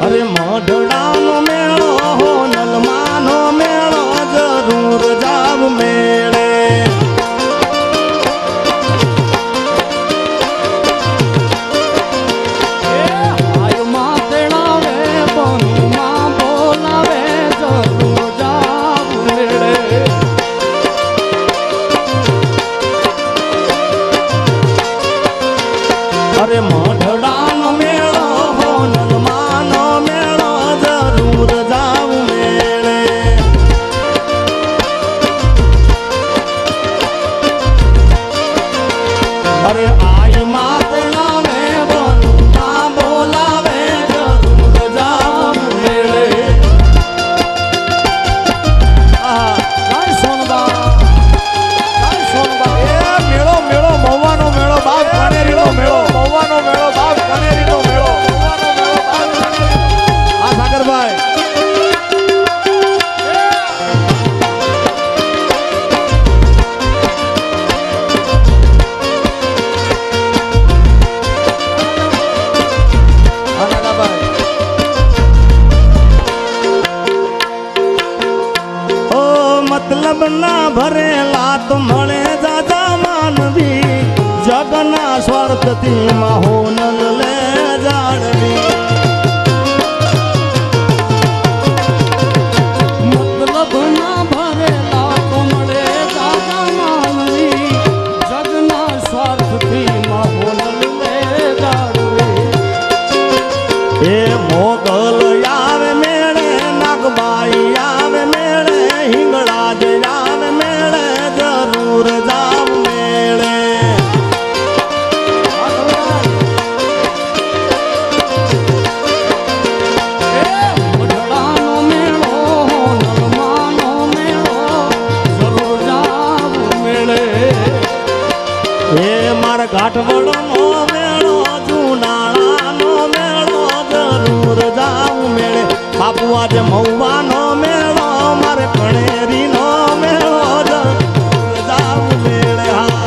અરે મોઢડાનો મેળો હો નલમાનો મેળો જરૂર જાવ મેળે અરે મોઢડાનો મેળો હો નલમાનો મેળો જરૂર જાવ મેળે અરે આય માતણા મે બોલતા બોલાવે જરૂર જાવ મેળે આ સોનબા એ મેળો મેળો મહવાનો મેળો બાપ કાનેરીનો મેળો મહવાનો મેળો બાપ કાનેરીનો મેળો મહવાનો મેળો બાપ કાનેરીનો આ સાગરભાઈ મતલબ ના ભરેલા તો મળે દાદા માનવી જગના સ્વાર્થથી માહોનલ લે જાણવી મતલબ ના ભરેલા તો મળે દાદા માનવી જગના સ્વાર્થથી માહોનલ લે જાણવી એ મોગલ આવે મેળે નાગબાઈ આવે મેળે હિંગળાજ આવે મેળે જરૂર જાવ મેળે મોઢડાનો મેળો નલમાનો મેળો જરૂર જાવ મેળે એ મારા ઘાટવડનો મેળો જુનાળાનો મેળો જરૂર જાવ મેળે બાપુ આજે મહુવાનો મેળો મારે કણેરીનો મેળો જરૂર જાવ મેળે હા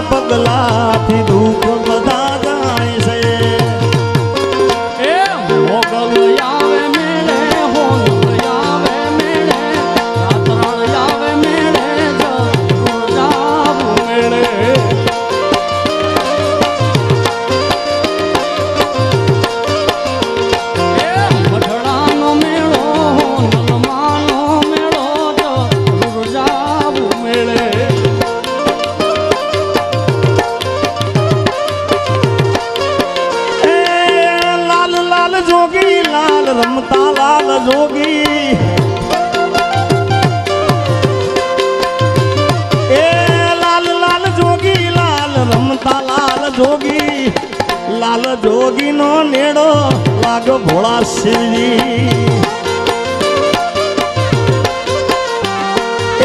પગલાથી દુઃખ બધા જાય છે એ મોગલ આવે મેળે હોનલ આવે મેળે રાતરાણ આવે મેળે જરૂર જાવ મેળે એ મઢડાનો મેળો નલમાનો મેળો જરૂર જાવ મેળે જોગી લાલ રમતા લાલ જોગી એ લાલ લાલ જોગી લાલ રમતા લાલ જોગી લાલ જોગી નો નેડો લાગ ભોળા શિવજી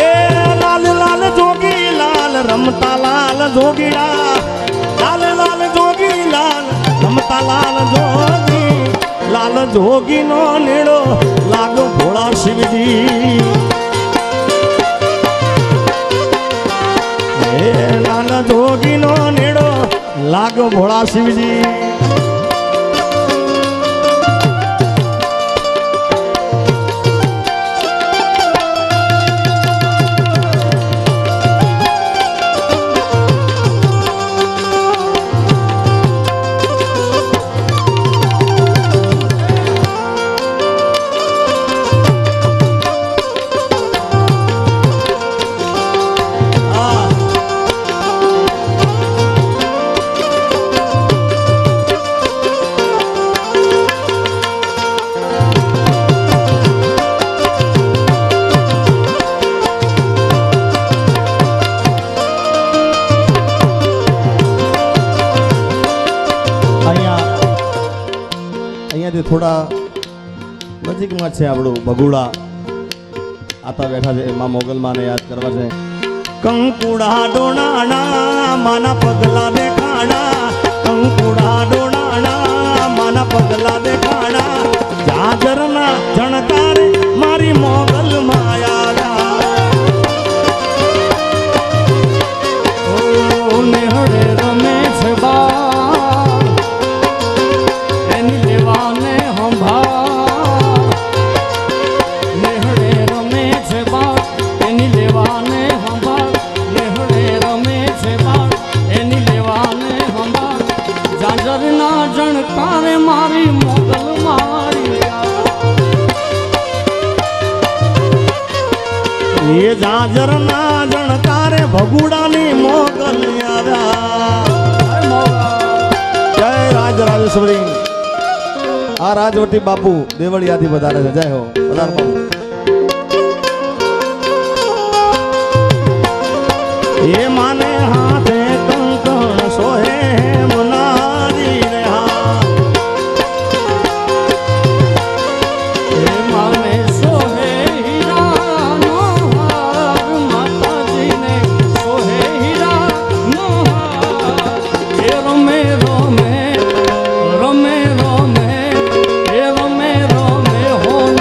એ લાલ લાલ જોગી લાલ રમતા લાલ જોગીડા લાલ લાલ જોગી લાલ રમતા લાલ જોગી લાલ જોગી નો નેડો લાગો ભોળા શિવજી લાલ જોગી નો નેડો લાગો ભોળા શિવજી થોડા નજીકમાં છે આપણું બગુડા આતા બેઠા છે એમાં મોગલમાને યાદ કરવા છે. કંકુડા ડોણાણા માના પગલા દેખાણા, કંકુડા ડોણાણા માના પગલા દેખાણા, જાજરના જણકારે મારી મોગલ માયા. ઓ નેહડે રમે છે બા એની લેવાને સંભાળ, નેહડે રમે છે બા એની લેવાને સંભાળ, નેહડે રમે છે બા એની લેવાને સંભાળ, જાજરના જણકારે મારી મોગલ મારી. એ જાજરના જણકારે ભગુડાની મોગલ આવ્યા. જય રાજ રાજેશ્વરી. આ રાજવટી બાપુ દેવળિયાથી વધારે છે. જય હો વધારે બાપુ. એ માને હાથે કંકણ સોહે મનારી રે હા, એ માને સોહે હીરાનો હાર, માતાજીને સોહે હીરાનો હાર. એ રમે રમે રમે રમે એ રમે રમે હોન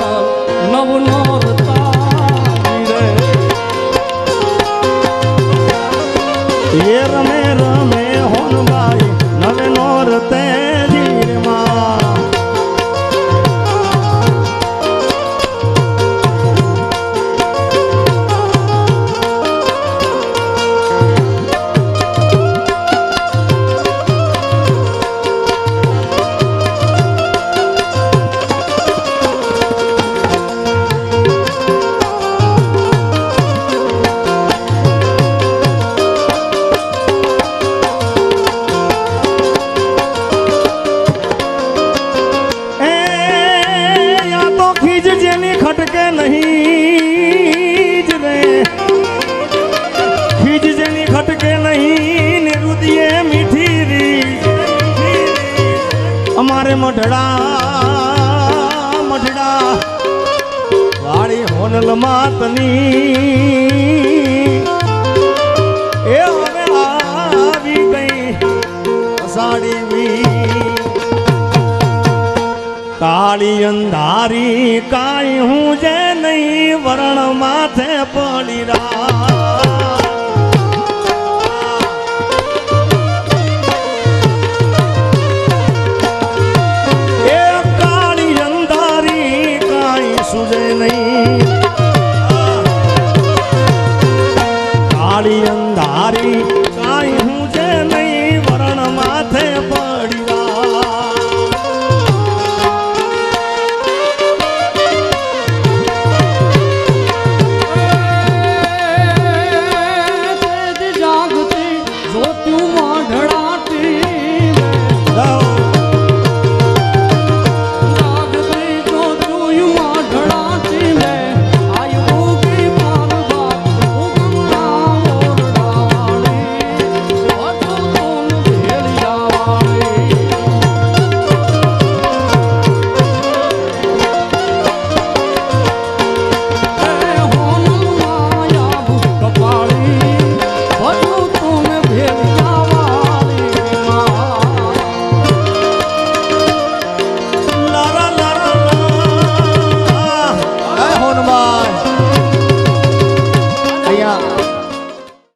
નવનો રતાવી રે. એ રમે રમે હોનભાઈ નવે નોર તે જીરમાં. ખટકે નહીં જ રે, ખીજ જેની ખટકે નહીં ને રુદિયે મીઠી રી. અમારે મઢડા વાળી હોનલ માતની એ હવે આવી ગઈ અષાઢી વી. કાળી અંધારી કાઈ હું જે નહીં વરણ માથે પડી રા. એ કાળી અંધારી કાઈ સુજે નહીં, કાળી અંધારી કાઈ હું જે નહીં વરણ માથે પડી રા. જાગતી જોતું